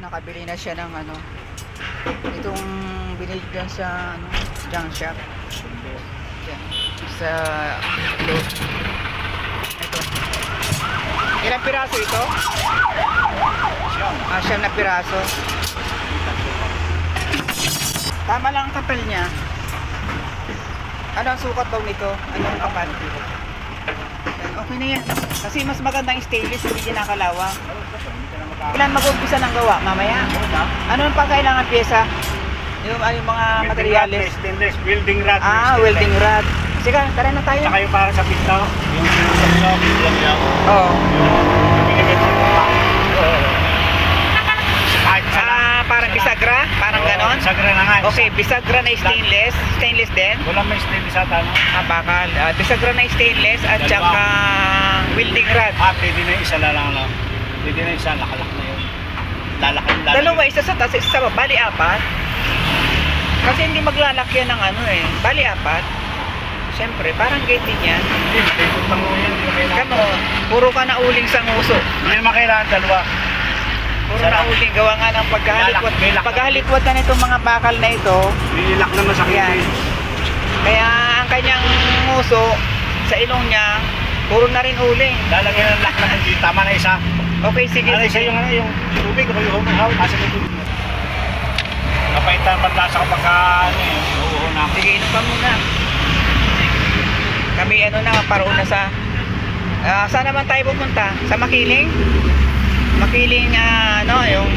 nakabili na siya ng ano, itong binili dyan sa ano, junk shop. Dyan, sa load. Ito. Ilang piraso ito? Siyam na piraso. Tama lang ang kapal niya. Ano ang sukat daw nito? Ano ang kapal? Okay na yan. Kasi mas magandang stainless, hindi kinakalawang. Ilan mag-umpisa ng gawa? Mamaya? Ano ang pagkailangan pyesa? Yung mga materyales? Stainless, welding rod. Welding rod. Sige, tara na tayo. Saka yung para sa pinto, yung sinusok, yung lang. Oo. Yung binigay sa pumpa. Kahit sa Parang bisagra? Parang ganon? bisagra na nga. Okay, bisagra na stainless. Stainless din? Wala may stainless ata, no? Bakal. Bisagra na stainless at saka welding rod. Pwede na isa lang, no? Pwede na isa, lakalak na yun. Lalaki. Dalawa, isa sa taas, isa sa baba. Bali, apat. Kasi hindi maglalakyan ng ano eh. Bali, apat. Siyempre, parang gate din yan. Hindi, matikot lang mo yan. Hindi na kailangan. Kamo, puro ka na uling sa nguso. Hindi naman kailangan dalawa. Puro na uling. Gawa nga ng pagkahalikwat. May lock. Pagkahalikwat na nitong mga bakal na ito. Nililak na masakit. Yan. Kaya ang kanyang nguso sa ilong niya, puro na rin uling. Lalagyan ng lock na hindi. Tama na isa. Okay, sige. Ano isa yung tubig o yung humahaw? Nasa may tubig mo. Kapaitan man lasa kapag uuho na. Sige, inom pa muna. Kami ano na, paroon na sa... saan naman tayo pupunta? Sa Makiling? Makiling, yung...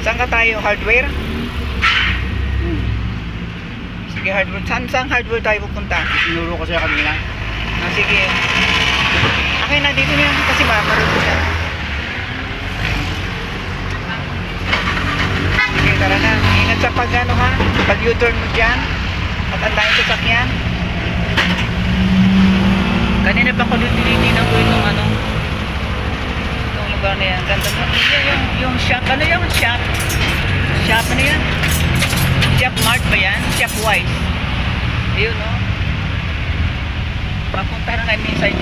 Saan ka tayo? Hardware? Sige, hardware. Saan hardware tayo pupunta? Sinuro ko siya kanina. Sige. Akin na, dito niya. Kasi makaroon ko siya. Sige, tara na. Ingat sa pag ano ha. Pag U-turn mo dyan. At ang tayong sasakyan. Kanina pa ko tinitingnan ko itong ano. Itong lugar na yan. Ganda mo. Yung shop. Ano yung shop? Shop ano yan? Shop Mart ba yan? Shop Wise. Yun no? Papunta na kayo minsan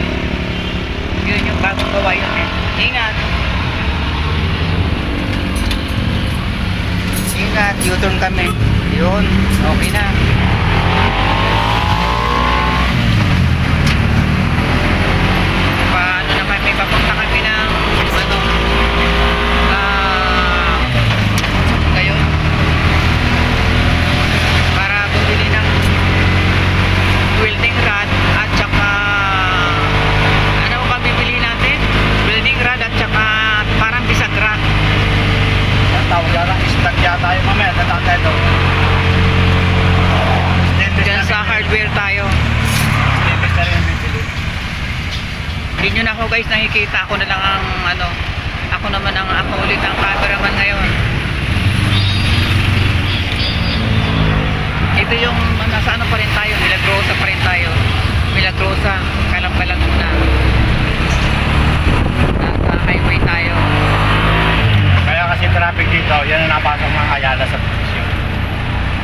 yun yung bagong gawa yun eh. Ingat. Ingat. U-turn kami. Yun. Okay na. Paano na kami? Papunta kami ng ngayon para bumili ng welding rod at saka ano ba bibili natin? Welding rod at saka parang bisagra. Tawag yata, istak yata yung mamaya. Tatanda ito. Diyan sa hardware tayo. Stainless na rin yung bibili. Hindi nyo na ako guys nakikita. Ako na lang ang ano. Ako naman ako ulit ang cameraman ngayon. Ito yung nasa ano pa rin tayo. Milagrosa pa rin tayo. Milagrosa. Kalang-kalang muna. Nasa highway tayo. Kaya kasi traffic dito, yan ang napasok mga Ayala sa posisyon.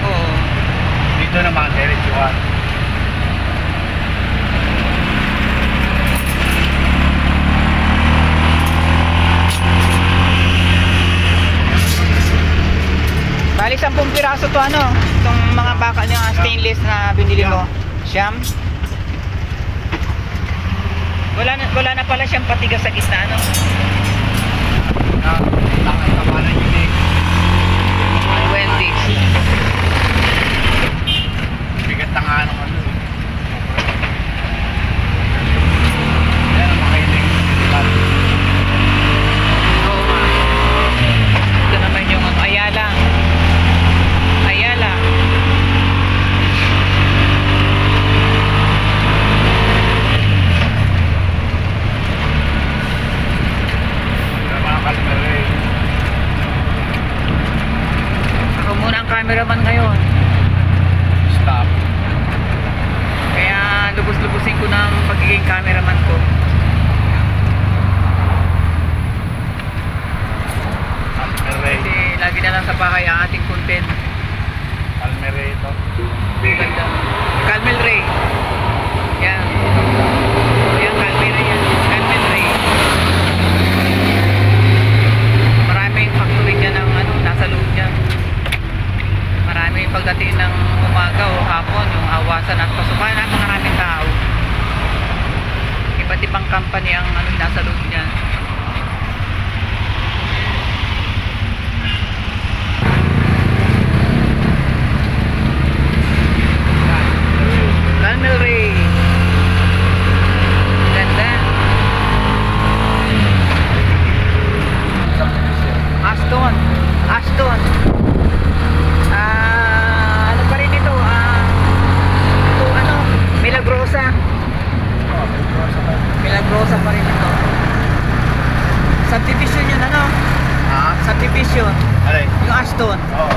Oo. Dito naman, diretsuhan. Bali 10 piraso to ano. Itong mga bakal niya stainless na binili mo. Siyam. Wala na pala siyang patigas sa gitna ano. Tama na yun eh. Wendy. Bigat na nga ano ano. Yan ang makiling. Oo nga. Ito naman yung Ayala. Ayala. Mga kalmere. Ako muna ang cameraman ngayon. Stop. Kaya lubos-lubusin ko ng pagiging cameraman ko. Kalmere. Kasi lagi na lang sa bahay ang ating content. Kalmere ito. Ganda. Calmel Ray. Yan. Yan, Calmel Ray yan. Calmel Ray. Maraming Subdivision. Alay. Yung Aston. Oo.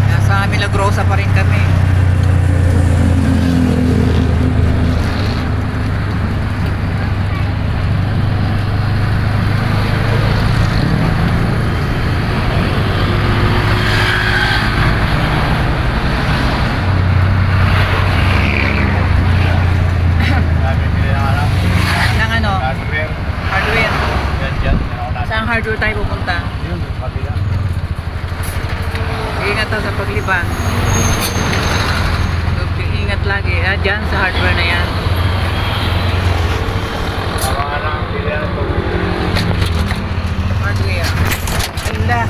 Nasa Milagrosa pa rin kami. Bibili ng ano? Ng ano? Hardware. Hardware. Yan dyan. Ako natin. Saan hardware tayo pupunta? Yun, kabila. Ingat daw sa paglibang. Ingat lagi. Dyan sa hardware na yan. Mga lang, bili na ito. Hardware. Allah.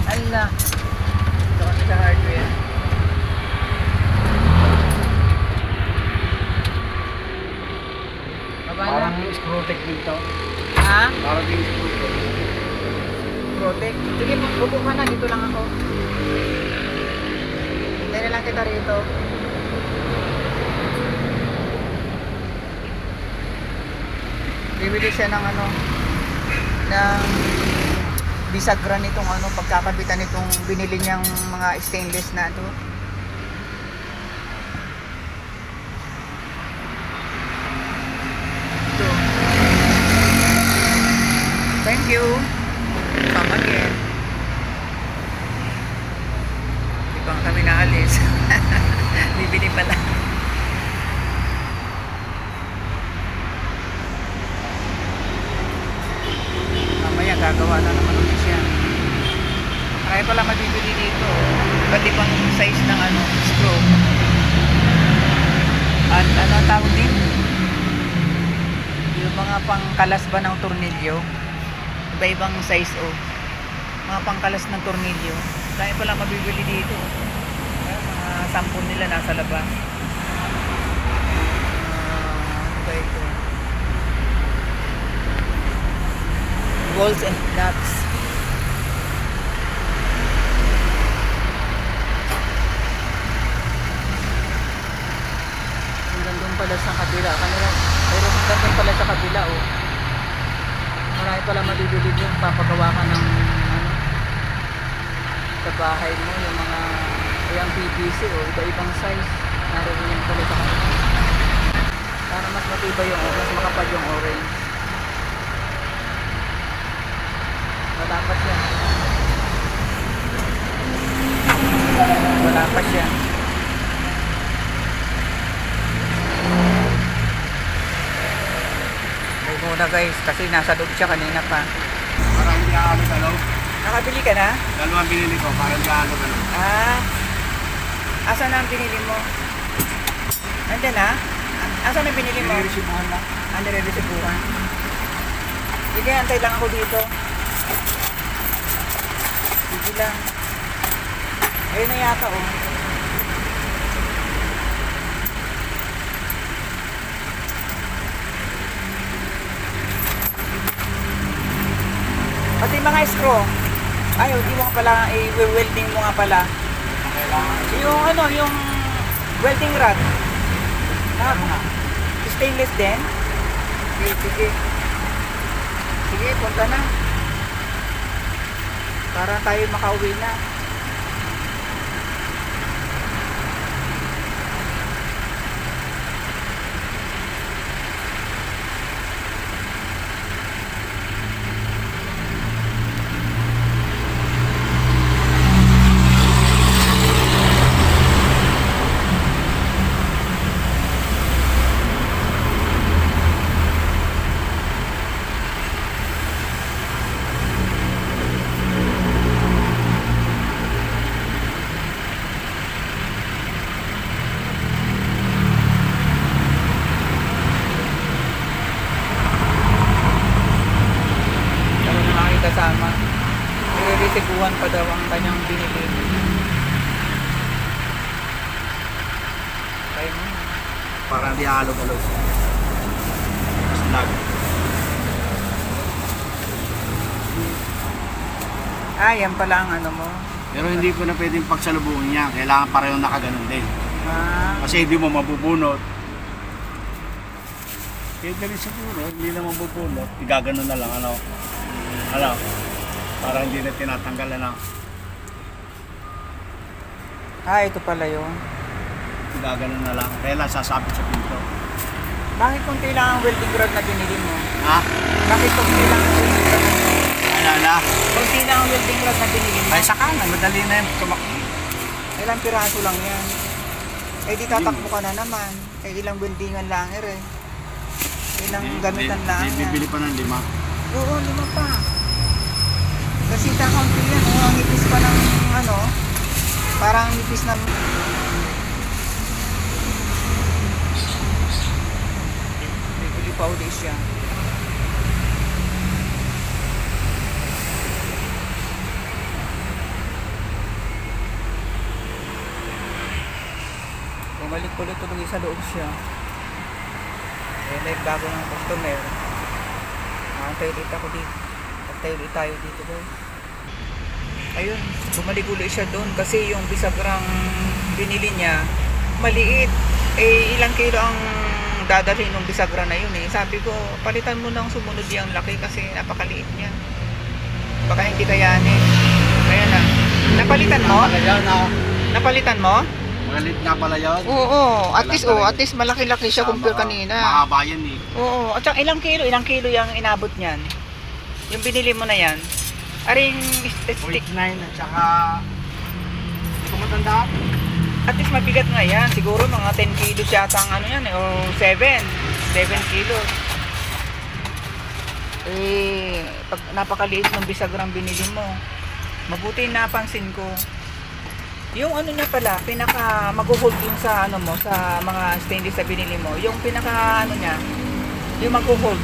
Allah. Ito kami sa hardware. Baba na. Parang screw-tech dito. Ha? Parang yung screw-tech. Protect. Sige, upo ka na. Dito lang ako. Hintay na lang kita rito. Bibili siya ng ano, ng bisagra nitong ano, pagkakabitan nitong binili niyang mga stainless na ito. Ito. Thank you. Come again. Di pa kami naalis. Bibili pala. Mamaya gagawa na naman ulit siya. Marami pala mabibili dito. Iba't ibang size ng ano, screw. At ano ang tawag din? Yung mga pangkalas ba ng tornilyo? Iba-ibang size o. Mga pangkalas ng tornilyo. Marami pala mabibili dito. Ayan, mga sampon nila nasa labas. Ano ba ito? Bolts and nuts. Hanggang doon pala sa kabila. Pero hanggang doon pala sa kabila, oh. Marami pala mabibili yung papagawa ka ng ano, sa bahay mo. Yung mga yung PVC, oh. Iba-ibang size. Naroon yan pala sa kabila. Para mas matibay yung orange, makapal yung orange. Wala pa siya. Wala pa siya. Huwag muna guys, kasi nasa loob siya kanina pa. Parang hindi aalo sa loob. Nakabili ka na? Dalawang binili ko, parang hindi aalo sa loob. Ah. Asan na ang binili mo? Nandyan na? Asan na binili mo? Nire-resibuhan lang. Nire-resibuhan. Sige, antay lang ako dito. Sige lang. Ayun na yata, oh. Pati mga screw. Ay, hindi mo nga pala, i-welding mo nga pala. Kailangan. Yung ano, yung welding rod. Stainless din? Sige, sige. Sige, punta na. Para tayo makauwi na. Kasama. Nire-resibuhan pa daw ang kanyang binili. Kaya mo. Parang hindi aalo sa loob. Snag. Ah, yan pala ang ano mo. Pero hindi ko na pwedeng pagsalubungin niya. Kailangan parehong nakaganon din. Ah, Kasi hindi mo mabubunot. Pwede rin siguro, hindi na mabubunot. Igagano na lang, ano. Ano, para hindi na tinatanggal, ano. ito pala yun. Igagano na lang. Kaya lang sasabit sa pinto. Bakit konti lang ang welding rod na binili mo? Ha? Bakit konti lang ang welding rod na binili mo? Ano na? Konti lang ang welding rod na binili mo? Ay, saka na. Madali na yung tumakbo. Ilang piraso lang yan. Eh di tatakbo ka na naman. Eh ilang weldingan lang eh. Ilang gamitan lang yan. Bibili pa ng 5. Oo, 5 pa. Kasi kaunti yan. Oh, ang ipis pa ng ano. Parang ipis ng... Bibili pa ulit siya. Bumalik ulit tuloy sa loob siya. Eh, may bago ng customer. Antay ulit ako dito. Antay ulit tayo dito, guys. Ayun, bumalik ulit siya doon kasi yung bisagrang binili niya, maliit. Eh, ilang kilo ang dadalhin ng bisagra na yun eh. Sabi ko, palitan mo ng sumunod yung laki kasi napakaliit niya. Baka hindi kayanin. Kaya na. Napalitan mo? Yan, Napalitan mo? Magalit nga pala yun. Oo, at least malaki-laki siya compare kanina. Mahaba yan eh. Oo, at saka ilang kilo yung inabot niyan? Yung binili mo na yan? Aring stick. 0.9 at saka... Hindi ko matandaan. At least mabigat nga yan. Siguro mga 10 kilos yata ang ano yan eh. O 7 kilos. Eh, pag napakaliit ng bisagrang binili mo. Mabuti napansin ko. Yung ano niya pala, pinaka mag-hold yung sa ano mo, sa mga stainless na binili mo. Yung pinaka ano niya, yung mag-hold.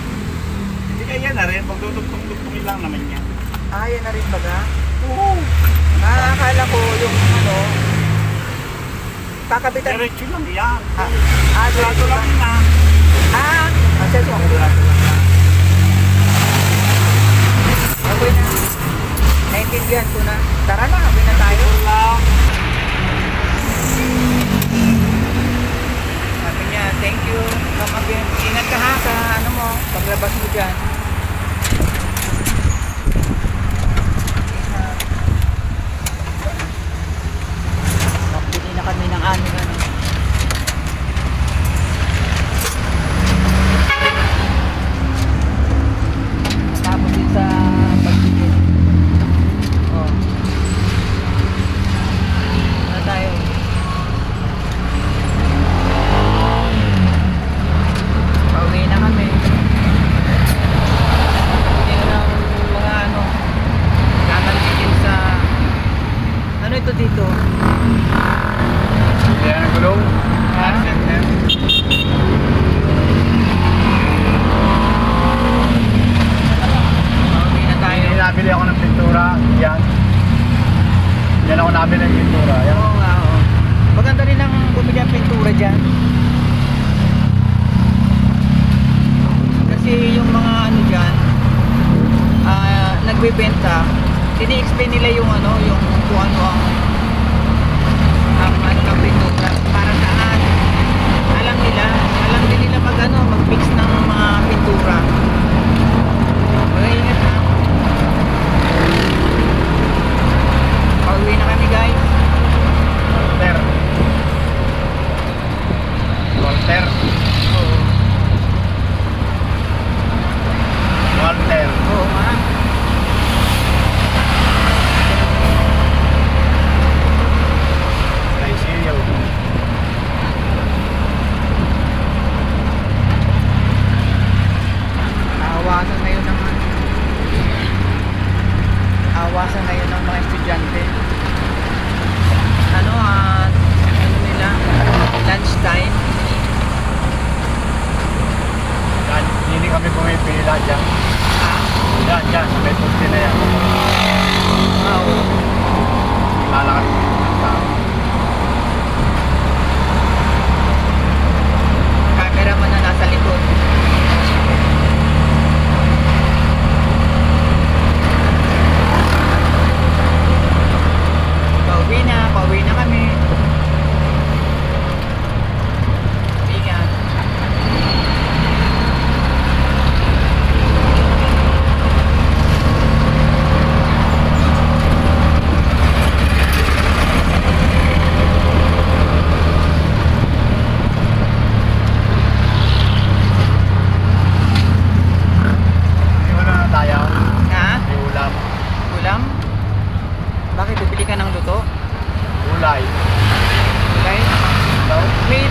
Hindi kaya na rin. Pagdudugtong-dugtongin lang naman yan. Ah, yan na rin baga? Oo. Akala ko yung ano, kakabitan. Diretso lang yan. Diretso lang lang. na. Diretso lang. Okay na. Naintindihan ko na. Tara na, okay na tayo. Sabi niya, thank you. Come again. Ingat ka ha sa ano mo, paglabas mo dyan. Bili na kami ng ano. Tapos din sa pagbili. Oh. Ano tayo? Pauwi na kami. Hindi na ng mga ano. Gagantiin sa... Ano ito dito? Yan.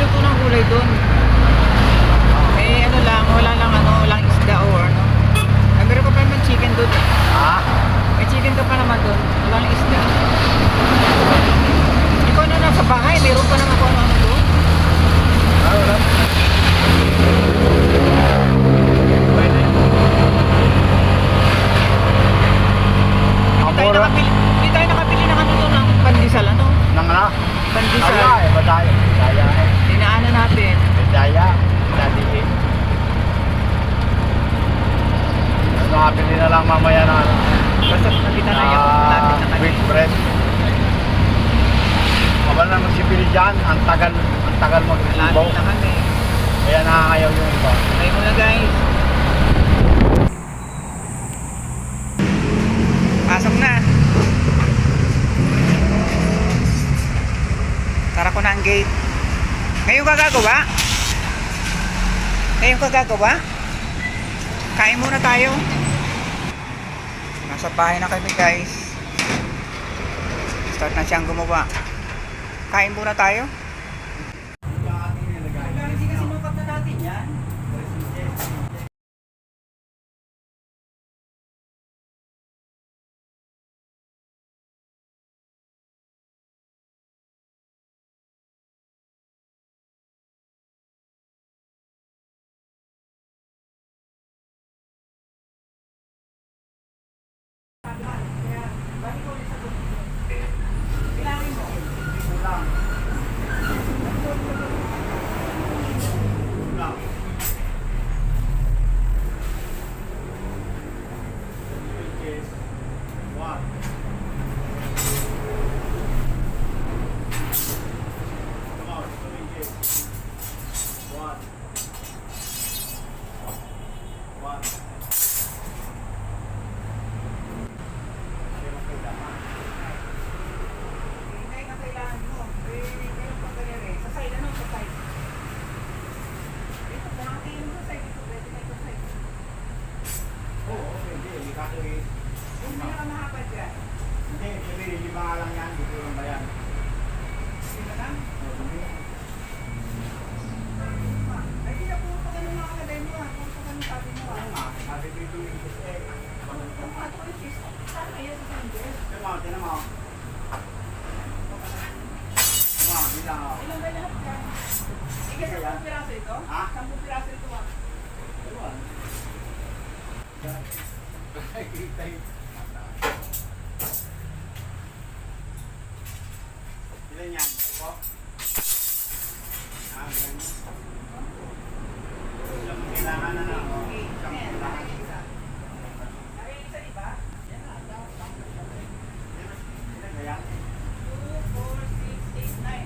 luto ng gulay doon. Eh, ano lang, wala lang ano, walang isda o ano. Ay, meron ka pa naman chicken doon. Ha? May chicken ka pa naman doon. Wala lang isda. Ikaw na nasa bahay, meron pa naman kung ano doon. Wala. Pwede. Amora. Hindi tayo nakabili ng ano doon, ng pandesal, ano? Nang ano? Pandesal. Ay, badaya. Badaya eh. Dinaanan natin. Badaya. Dadiin. Nakabili na lang mamaya na ano. Basta nakita na yung natin na Wheat bread. Kabal naman si Billy dyan. Ang tagal mag-ibaw. Lapit na kami. Kaya nakakayaw yung iba. Tayo muna guys. Pasok na. Tara ko na ang gate. Ngayon ka gagawa? Ngayon ka gagawa? Kain muna tayo. Nasa bahay na kami guys. Start na siyang gumawa. Kain muna tayo. Hindi kasi sinukat na natin yan. Ilan yan? Po? Ganyan. Siyang kailangan na lang. Siyang kailangan. Ilan kaya? 2, 4, 6, 8, 9.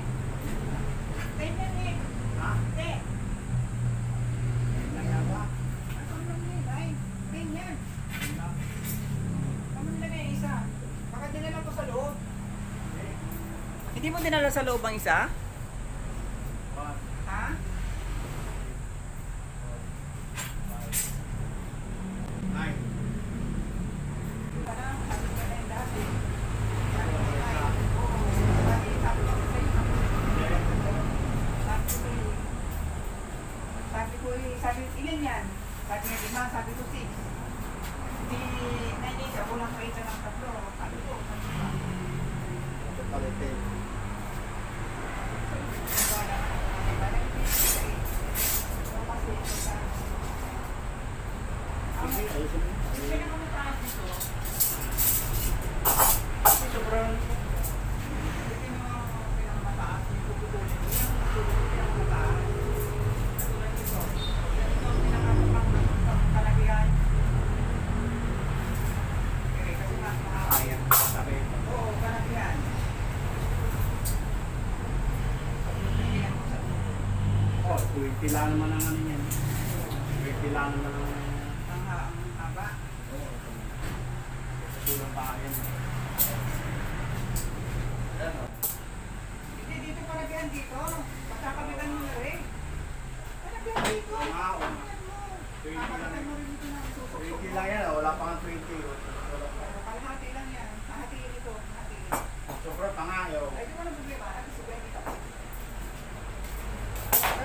10 yan eh. Ha? 10. Ilan yan ba? Ano lang yan? 10 yan. Kamu nilagay yung isa. Baka dinala ko sa loob. Hindi mo dinala sa loob ang isa? One, Ha? nine. Sabi ko, ilan yan? Sabi niya 5, sabi ko 6. Di, nainin siya, kulang pa isa ng 3. Sabi ko, Ito palit eh. Sige, ayusin mo. sobrang Oh, 20 lang naman ang ano yan. 20 lang naman ang... haba. Oo. Kulang pa yan. Ayan o. Hindi, dito palagyan dito. Pagkakabitan mo na rin. Palagyan dito. Oo. 20 lang. Papakatan mo rin dito na susok. 20 lang yan. Wala pa nga 20. Wala pa. Kalahati lang yan. Hahatiin ito. Hahatiin. Sobra pa nga yun. Ay, di mo na problema. At isa ba kita?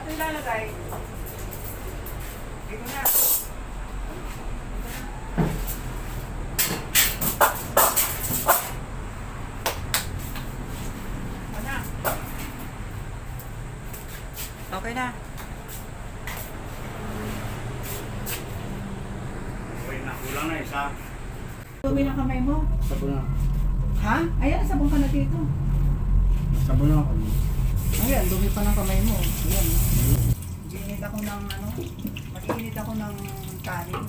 Saan ito ilalagay? Dito na. Ano? Okay na. Okay na, kulang na isa. Dumi ng kamay mo. Sabon na. Ha? Ayan, sabon ka na dito. Sabon na ako. Ayan, dumi pa ng kamay mo. Ayan. Mag-iinit ako ng ano, mag-iinit ako ng kanin.